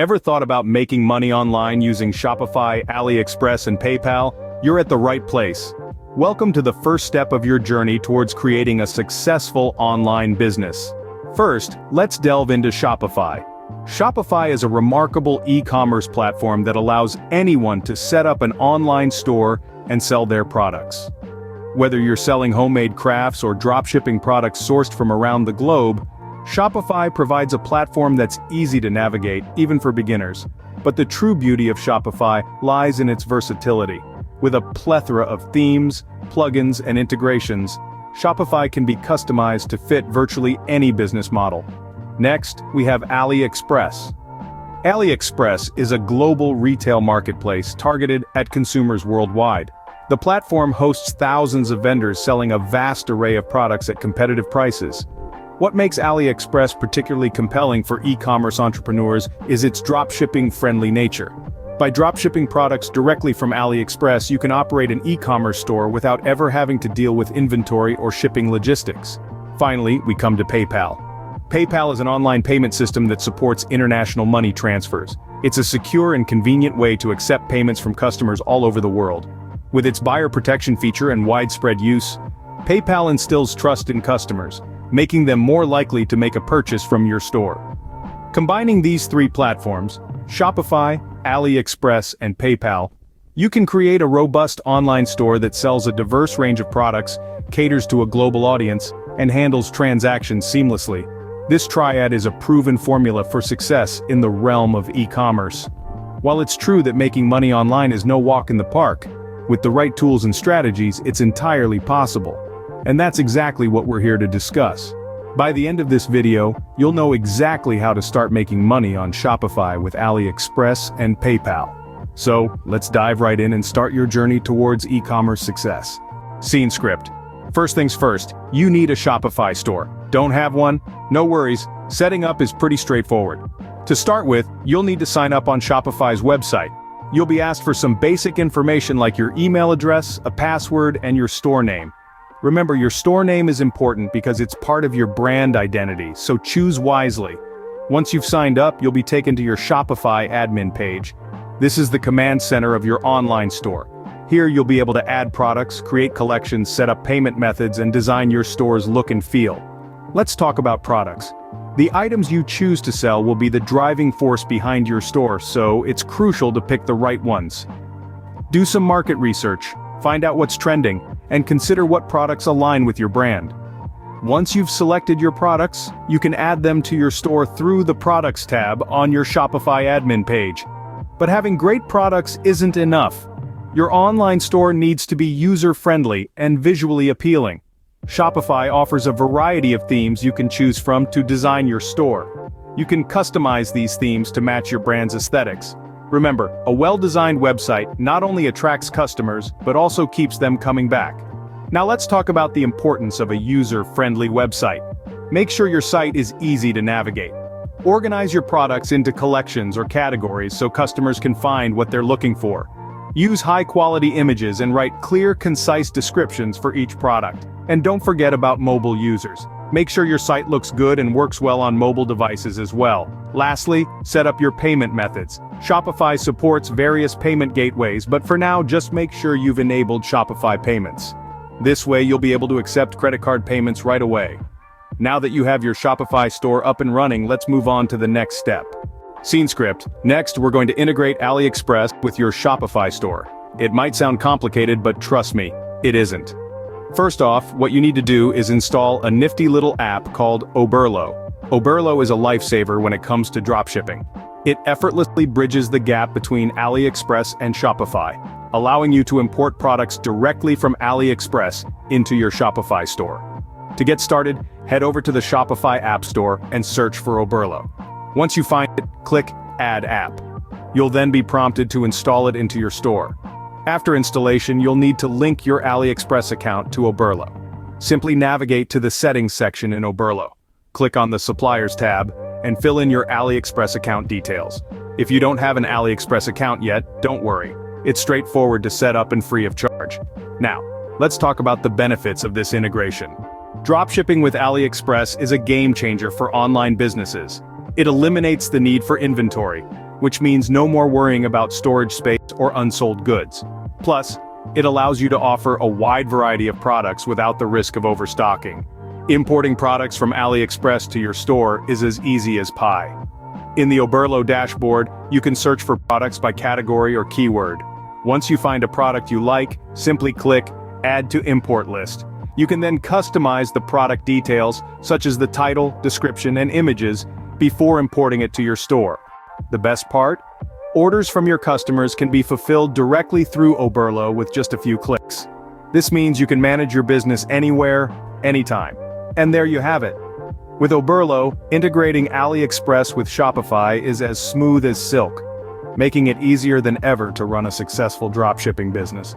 Ever thought about making money online using Shopify, Aliexpress, and PayPal? You're at the right place. Welcome to the first step of your journey towards creating a successful online business. First, let's delve into Shopify. Shopify is a remarkable e-commerce platform that allows anyone to set up an online store and sell their products. Whether you're selling homemade crafts or dropshipping products sourced from around the globe, Shopify provides a platform that's easy to navigate, even for beginners. But the true beauty of Shopify lies in its versatility. With a plethora of themes, plugins, and integrations, Shopify can be customized to fit virtually any business model. Next, we have Aliexpress. Aliexpress is a global retail marketplace targeted at consumers worldwide. The platform hosts thousands of vendors selling a vast array of products at competitive prices. What makes Aliexpress particularly compelling for e-commerce entrepreneurs is its dropshipping-friendly nature. By dropshipping products directly from Aliexpress, you can operate an e-commerce store without ever having to deal with inventory or shipping logistics. Finally, we come to PayPal. PayPal is an online payment system that supports international money transfers. It's a secure and convenient way to accept payments from customers all over the world. With its buyer protection feature and widespread use, PayPal instills trust in customers, making them more likely to make a purchase from your store. Combining these three platforms, Shopify, Aliexpress, and PayPal, you can create a robust online store that sells a diverse range of products, caters to a global audience, and handles transactions seamlessly. This triad is a proven formula for success in the realm of e-commerce. While it's true that making money online is no walk in the park, with the right tools and strategies, it's entirely possible. And that's exactly what we're here to discuss. By the end of this video, you'll know exactly how to start making money on Shopify with Aliexpress and PayPal. So, let's dive right in and start your journey towards e-commerce success. Scene script. First things first, you need a Shopify store. Don't have one? No worries, setting up is pretty straightforward. To start with, you'll need to sign up on Shopify's website. You'll be asked for some basic information like your email address, a password, and your store name. Remember, your store name is important because it's part of your brand identity, so choose wisely. Once you've signed up, you'll be taken to your Shopify admin page. This is the command center of your online store. Here you'll be able to add products, create collections, set up payment methods, and design your store's look and feel. Let's talk about products. The items you choose to sell will be the driving force behind your store, so it's crucial to pick the right ones. Do some market research, find out what's trending, and consider what products align with your brand. Once you've selected your products, you can add them to your store through the Products tab on your Shopify admin page. But having great products isn't enough. Your online store needs to be user-friendly and visually appealing. Shopify offers a variety of themes you can choose from to design your store. You can customize these themes to match your brand's aesthetics. Remember, a well-designed website not only attracts customers, but also keeps them coming back. Now let's talk about the importance of a user-friendly website. Make sure your site is easy to navigate. Organize your products into collections or categories so customers can find what they're looking for. Use high-quality images and write clear, concise descriptions for each product. And don't forget about mobile users. Make sure your site looks good and works well on mobile devices as well. Lastly, set up your payment methods. Shopify supports various payment gateways, but for now, just make sure you've enabled Shopify payments. This way, you'll be able to accept credit card payments right away. Now that you have your Shopify store up and running, let's move on to the next step. Scene script. Next, we're going to integrate Aliexpress with your Shopify store. It might sound complicated, but trust me, it isn't. First off, what you need to do is install a nifty little app called Oberlo. Oberlo is a lifesaver when it comes to dropshipping. It effortlessly bridges the gap between Aliexpress and Shopify, allowing you to import products directly from Aliexpress into your Shopify store. To get started, head over to the Shopify App Store and search for Oberlo. Once you find it, click Add App. You'll then be prompted to install it into your store. After installation, you'll need to link your Aliexpress account to Oberlo. Simply navigate to the Settings section in Oberlo. Click on the Suppliers tab, and fill in your Aliexpress account details. If you don't have an Aliexpress account yet, don't worry. It's straightforward to set up and free of charge. Now, let's talk about the benefits of this integration. Dropshipping with Aliexpress is a game changer for online businesses. It eliminates the need for inventory, which means no more worrying about storage space or unsold goods. Plus, it allows you to offer a wide variety of products without the risk of overstocking. Importing products from Aliexpress to your store is as easy as pie. In the Oberlo dashboard, you can search for products by category or keyword. Once you find a product you like, simply click Add to Import List. You can then customize the product details, such as the title, description, and images, before importing it to your store. The best part? Orders from your customers can be fulfilled directly through Oberlo with just a few clicks. This means you can manage your business anywhere, anytime. And there you have it. With Oberlo, integrating Aliexpress with Shopify is as smooth as silk, making it easier than ever to run a successful dropshipping business.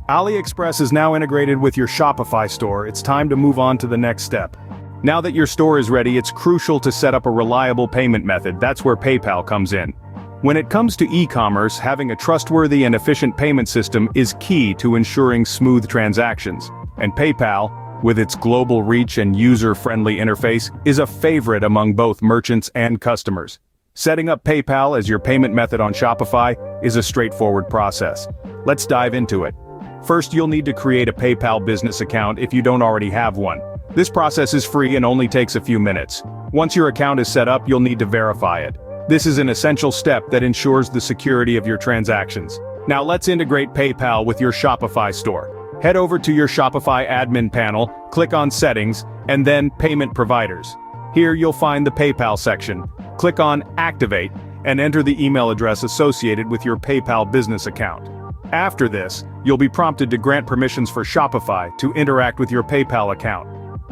Aliexpress is now integrated with your Shopify store. It's time to move on to the next step. Now that your store is ready, it's crucial to set up a reliable payment method. That's where PayPal comes in. When it comes to e-commerce, having a trustworthy and efficient payment system is key to ensuring smooth transactions. And PayPal, with its global reach and user-friendly interface, is a favorite among both merchants and customers. Setting up PayPal as your payment method on Shopify is a straightforward process. Let's dive into it. First, you'll need to create a PayPal business account if you don't already have one. This process is free and only takes a few minutes. Once your account is set up, you'll need to verify it. This is an essential step that ensures the security of your transactions. Now let's integrate PayPal with your Shopify store. Head over to your Shopify admin panel, click on Settings, and then Payment Providers. Here you'll find the PayPal section. Click on Activate, and enter the email address associated with your PayPal business account. After this, you'll be prompted to grant permissions for Shopify to interact with your PayPal account.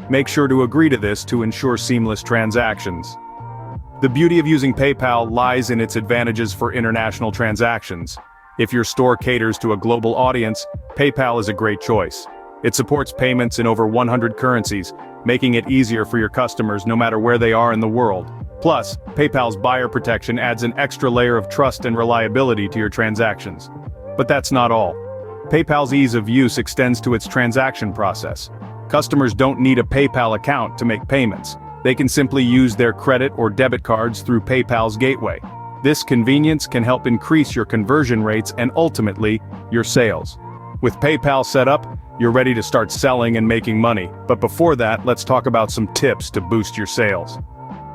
Make sure to agree to this to ensure seamless transactions. The beauty of using PayPal lies in its advantages for international transactions. If your store caters to a global audience, PayPal is a great choice. It supports payments in over 100 currencies, making it easier for your customers no matter where they are in the world. Plus, PayPal's buyer protection adds an extra layer of trust and reliability to your transactions. But that's not all. PayPal's ease of use extends to its transaction process. Customers don't need a PayPal account to make payments. They can simply use their credit or debit cards through PayPal's gateway. This convenience can help increase your conversion rates and ultimately, your sales. With PayPal set up, you're ready to start selling and making money. But before that, let's talk about some tips to boost your sales.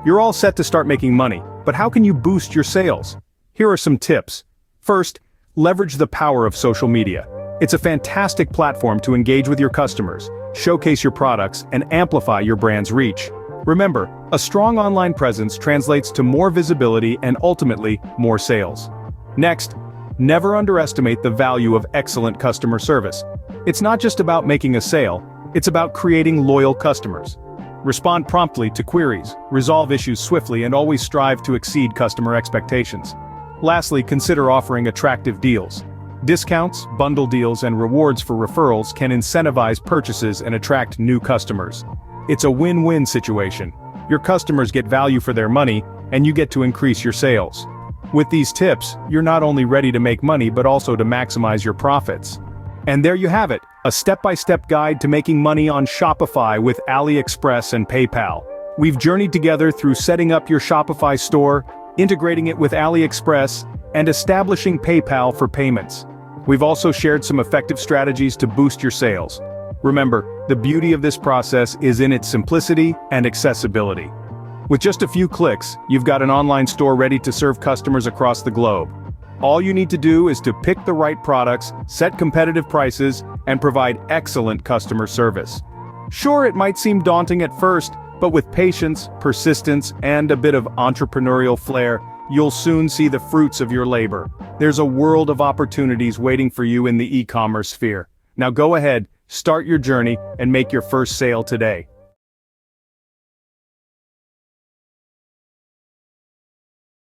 You're all set to start making money, but how can you boost your sales? Here are some tips. First, leverage the power of social media. It's a fantastic platform to engage with your customers, showcase your products, and amplify your brand's reach. Remember, a strong online presence translates to more visibility and ultimately, more sales. Next, never underestimate the value of excellent customer service. It's not just about making a sale, it's about creating loyal customers. Respond promptly to queries, resolve issues swiftly, and always strive to exceed customer expectations. Lastly, consider offering attractive deals. Discounts, bundle deals, and rewards for referrals can incentivize purchases and attract new customers. It's a win-win situation. Your customers get value for their money, and you get to increase your sales. With these tips, you're not only ready to make money but also to maximize your profits. And there you have it, a step-by-step guide to making money on Shopify with Aliexpress and PayPal. We've journeyed together through setting up your Shopify store, integrating it with Aliexpress, and establishing PayPal for payments. We've also shared some effective strategies to boost your sales. Remember, the beauty of this process is in its simplicity and accessibility. With just a few clicks, you've got an online store ready to serve customers across the globe. All you need to do is to pick the right products, set competitive prices, and provide excellent customer service. Sure, it might seem daunting at first, but with patience, persistence, and a bit of entrepreneurial flair, you'll soon see the fruits of your labor. There's a world of opportunities waiting for you in the e-commerce sphere. Now go ahead, start your journey, and make your first sale today.